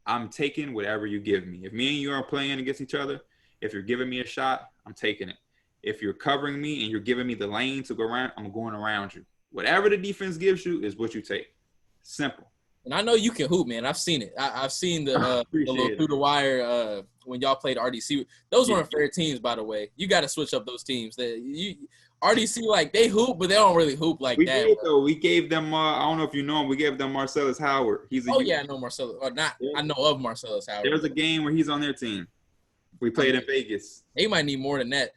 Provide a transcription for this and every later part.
I'm taking whatever you give me. If me and you are playing against each other, if you're giving me a shot, I'm taking it. If you're covering me and you're giving me the lane to go around, I'm going around you. Whatever the defense gives you is what you take. Simple. And I know you can hoop, man. I've seen it. I've seen the little through the wire when y'all played RDC. Those weren't fair teams, by the way. You got to switch up those teams. RDC, like, they hoop, but they don't really hoop like that. We did, though. We gave them, I don't know if you know him, we gave them Marcellus Howard. I know Marcellus. Or not, I know of Marcellus Howard. There's a game where he's on their team. We played in Vegas. They might need more than that.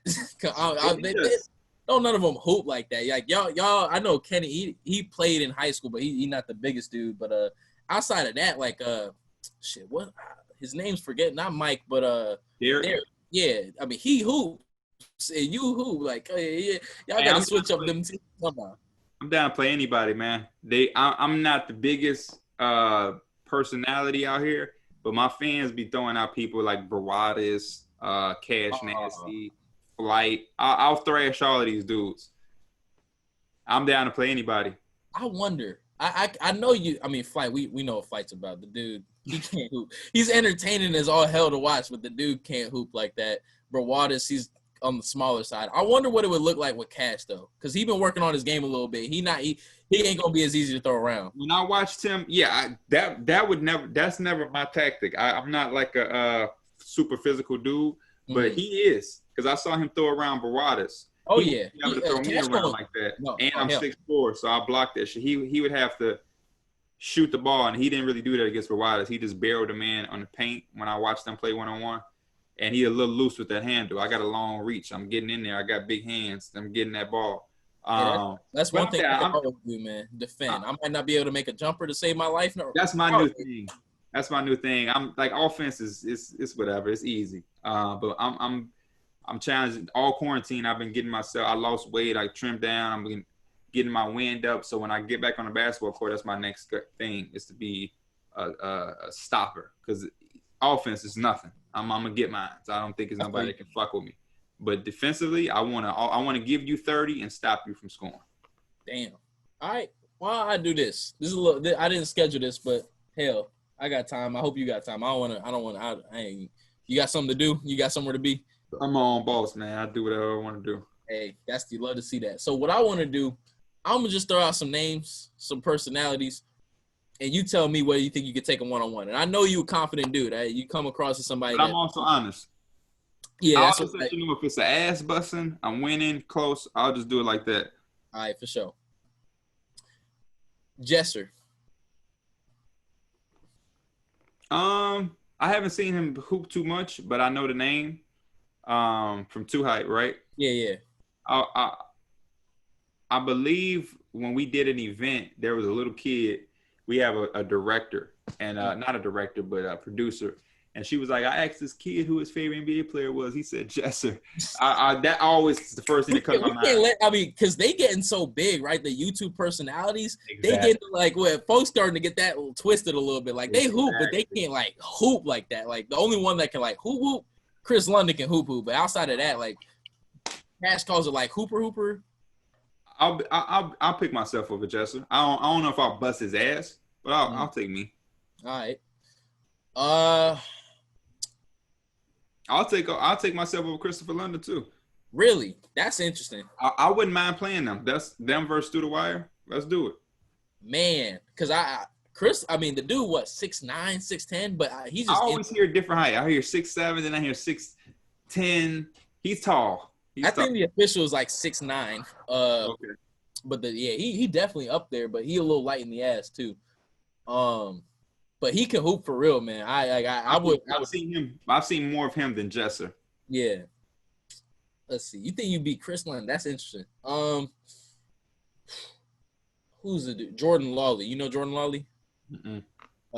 None of them hoop like that. Like y'all. I know Kenny. He played in high school, but he not the biggest dude. But outside of that, like what his name's forgetting. Not Mike, but Derek. Yeah, I mean he hoops and you hoop. Like yeah, y'all gotta switch up them teams. I'm down to play anybody, man. I'm not the biggest personality out here, but my fans be throwing out people like Baradas, Cash Nasty. Flight. I'll thrash all of these dudes. I'm down to play anybody. I wonder. I know you. I mean, Flight. We know what Flight's about. The dude, he can't hoop. He's entertaining as all hell to watch, but the dude can't hoop like that. Brawadis, he's on the smaller side. I wonder what it would look like with Cash though, because he's been working on his game a little bit. He ain't gonna be as easy to throw around. When I watched him, that would never. That's never my tactic. I'm not like a super physical dude, but he is. Because I saw him throw around Baradas. Oh, yeah. He able to throw me around like that. No, and I'm 6'4", so I blocked that shit. He would have to shoot the ball, and he didn't really do that against Baradas. He just barreled a man on the paint when I watched them play one-on-one. And he a little loose with that handle. I got a long reach. I'm getting in there. I got big hands. I'm getting that ball. That's one thing I can always do, man. Defend. I might not be able to make a jumper to save my life. No, that's my new thing. That's my new thing. I'm like offense is whatever. It's easy. But I'm challenged all quarantine. I've been getting myself. I lost weight. I trimmed down. I'm getting my wind up. So when I get back on the basketball court, that's my next thing is to be a stopper because offense is nothing. I'm gonna get mine. So I don't think there's nobody that can fuck with me. But defensively, I wanna give you 30 and stop you from scoring. Damn. All right. Well, I do this. This is a little. I didn't schedule this, but hell, I got time. I hope you got time. I don't want to. You got something to do? You got somewhere to be? I'm my own boss, man. I do whatever I want to do. Hey, you love to see that. So what I want to do, I'm going to just throw out some names, some personalities, and you tell me whether you think you could take them one-on-one. And I know you're a confident dude. You come across as somebody but I'm also honest. Yeah. I'll just let you know if it's an ass busting, I'm winning, close, I'll just do it like that. All right, for sure. Jesser. I haven't seen him hoop too much, but I know the name. From Two Height, right? Yeah. I believe when we did an event, there was a little kid. We have a director and not a director, but a producer. And she was like, I asked this kid who his favorite NBA player was. He said Jesser. That always is the first thing that comes to my mind. Because they getting so big, right? The YouTube personalities, exactly. They get like folks starting to get that twisted a little bit. Like they hoop, but they can't like hoop like that. Like the only one that can like hoop. Chris London can hoop, but outside of that, like Cash calls it like hooper. I'll pick myself over Jesser. I don't know if I'll bust his ass, but I'll take me. All right. I'll take myself over Kristopher London too. Really? That's interesting. I wouldn't mind playing them. That's them versus Through the Wire. Let's do it. Man, because the dude, 6'9", 6'10", but he's just. I always hear a different height. I hear 6'7", then I hear 6'10". He's tall. I think the official is like 6'9". Okay. But he definitely up there, but he a little light in the ass too. But he can hoop for real, man. I've seen more of him than Jesser. Yeah. Let's see. You think you beat Chris London? That's interesting. Who's the dude? Jordan Lawley. You know Jordan Lawley? Mm-mm.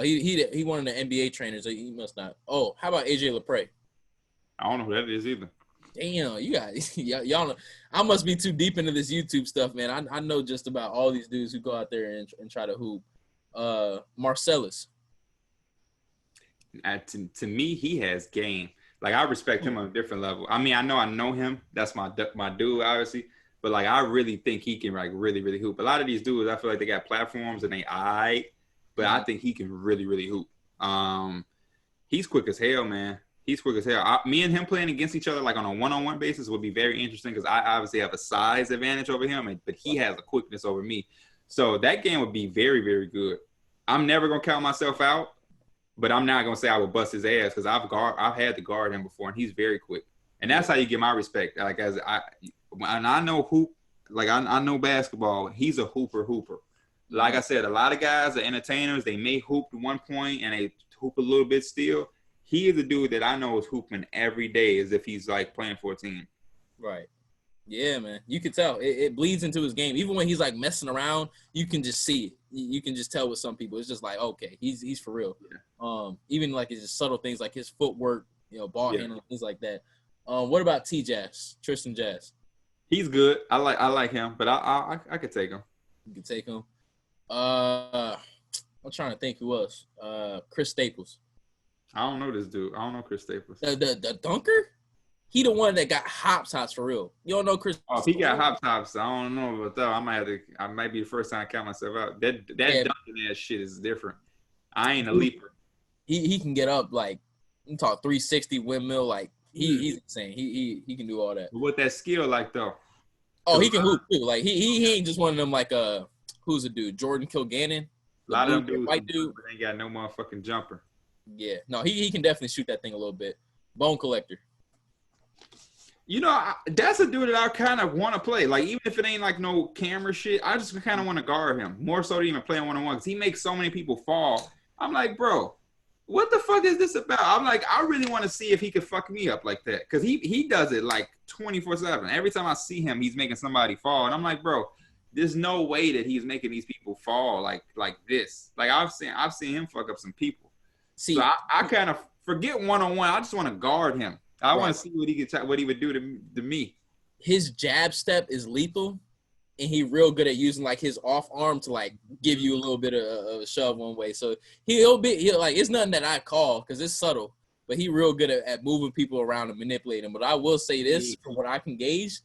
He one of the NBA trainers. He must not. Oh, how about AJ LaPrey? I don't know who that is either. Damn, you guys, y'all know. I must be too deep into this YouTube stuff, man. I know just about all these dudes who go out there and try to hoop. Marcellus. To me, he has game. Like I respect him on a different level. I mean, I know him. That's my dude, obviously. But like, I really think he can like really, really hoop. A lot of these dudes, I feel like they got platforms and they aight, but I think he can really, really hoop. He's quick as hell, man. He's quick as hell. Me and him playing against each other like on a one-on-one basis would be very interesting because I obviously have a size advantage over him, but he has a quickness over me. So that game would be very, very good. I'm never gonna count myself out, but I'm not gonna say I would bust his ass because I've had to guard him before, and he's very quick. And that's how you get my respect. Like I know hoop, like I know basketball. He's a hooper. Like I said, a lot of guys are entertainers. They may hoop at one point and they hoop a little bit still. He is a dude that I know is hooping every day as if he's like playing for a team. Right. Yeah, man. You can tell. It bleeds into his game. Even when he's like messing around, you can just see it. You can just tell with some people. It's just like, okay, he's for real. Yeah. Even like it's just subtle things like his footwork, ball handling, things like that. What about Tristan Jazz? He's good. I like him, but I could take him. You could take him. I'm trying to think who else. Chris Staples. I don't know this dude. I don't know Chris Staples. The dunker? He the one that got hops for real. You don't know Chris? Oh, if he got hops. I don't know about that. I might be the first time I count myself out. That dunking ass shit is different. I ain't a leaper. He can get up like you talk 360 windmill. Like he's insane. He can do all that. But what that skill like though? Oh, he can hoop too. Like he ain't just one of them like who's the dude? Jordan Kilgannon. A lot of them dudes, white dude, but ain't got no motherfucking jumper. Yeah, no, he can definitely shoot that thing a little bit. Bone collector. That's a dude that I kind of want to play. Like, even if it ain't like no camera shit, I just kind of want to guard him more so than even playing one-on-one because he makes so many people fall. I'm like, bro, what the fuck is this about? I'm like, I really want to see if he could fuck me up like that because he does it like 24/7. Every time I see him, he's making somebody fall, and I'm like, bro, there's no way that he's making these people fall like this. Like I've seen him fuck up some people. See, so I kind of forget one-on-one. I just want to guard him. I want to see what he would do to me. His jab step is lethal, and he real good at using like his off arm to like give you a little bit of a shove one way. So he'll like it's nothing that I call because it's subtle, but he real good at moving people around and manipulating. But I will say this from what I can gauge,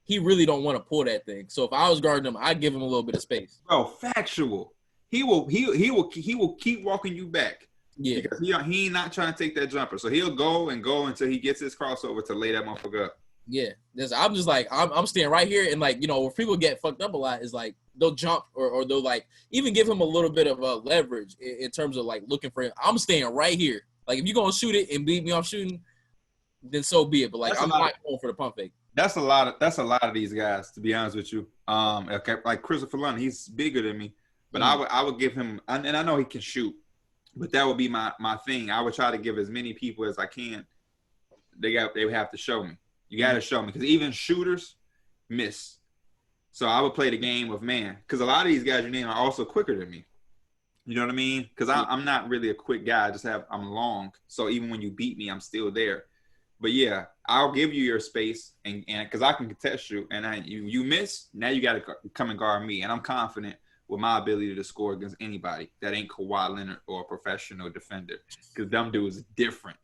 he really don't want to pull that thing. So if I was guarding him, I'd give him a little bit of space. Bro, factual. He will keep walking you back. Yeah, because he ain't not trying to take that jumper, so he'll go until he gets his crossover to lay that motherfucker up. Yeah, I'm just like I'm staying right here, and like where people get fucked up a lot is like they'll jump or they'll like even give him a little bit of leverage in terms of like looking for him. I'm staying right here. Like if you're gonna shoot it and beat me off shooting, then so be it. But like I'm not going for the pump fake. That's a lot of these guys, to be honest with you. Like Kristopher London, he's bigger than me, but I would give him, and I know he can shoot. But that would be my thing. I would try to give as many people as I can. They would have to show me. You got to show me because even shooters miss. So I would play the game of man because a lot of these guys you name are also quicker than me. You know what I mean? Because I'm not really a quick guy. I'm long. So even when you beat me, I'm still there. But yeah, I'll give you your space and because I can contest you and you miss. Now you got to come and guard me, and I'm confident with my ability to score against anybody that ain't Kawhi Leonard or a professional defender because them dudes different.